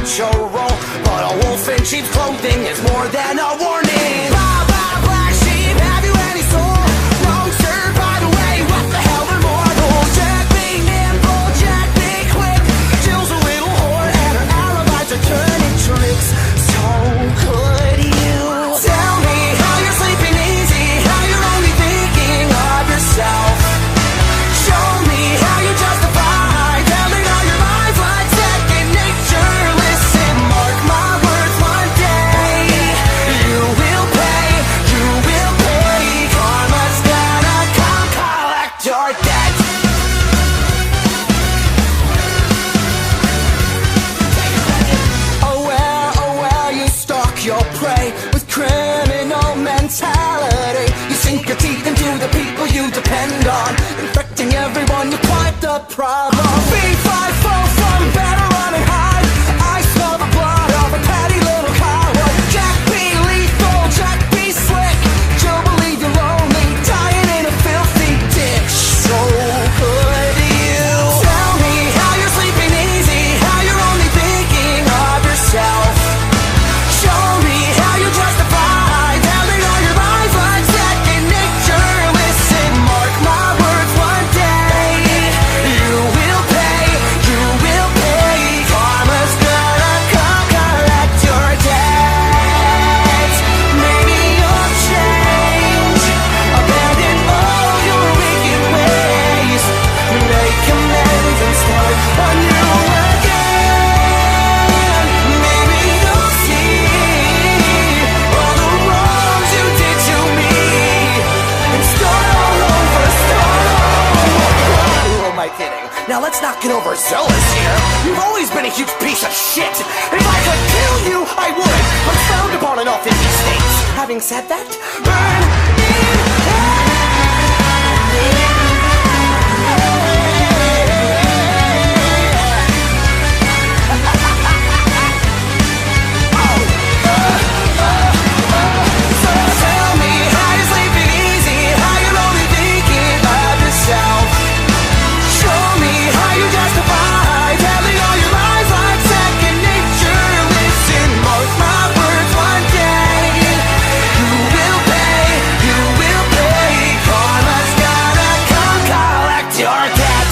macho role, but a wolf in sheep's clothing is more than a warning. Bye bye black sheep, have you any soul? No sir, by the way, what the hell are mortal? Jack be nimble, Jack be quick. Jill's a little whore and her alibis are turning tricks. So could you tell me how you're sleeping easy, how you're only thinking of yourself? Show me how you justify telling all your lies like second nature. Listen, mark my words, one day you will pay, you will pay. Karma's gonna come collect your debt. Aware, you stalk your prey with criminal mentality. You sink your teeth into the people you depend on, infecting everyone, you're quite the problem. B5 fall from better run and hide. I smell the blood of a petty little coward. Jack be lethal, Jack be slick. You'll believe you're lonely, dying in a filthy ditch. So could you tell me how you're sleeping easy, how you're only thinking of yourself? Show me how you justify telling all your lies like second nature. Listen, mark my words, one day you will pay, you will pay. Karma's gonna come collect your debt. Maybe you'll change, abandon all your wicked ways, make amends and start anew again. Maybe you'll see all the wrongs you did to me and start all over, start all over. Who am I kidding? Now let's not get overzealous here. You've always been a huge piece of shit. If I could kill you, I would. I'm frowned upon in all 50 states. Having said that, burn in hell. So tell me how you're sleeping easy, how you're only thinking of yourself. Show me how you justify telling all your lies like second nature. Listen, mark my words, one day you will pay, you will pay. Karma's gonna come collect your debt.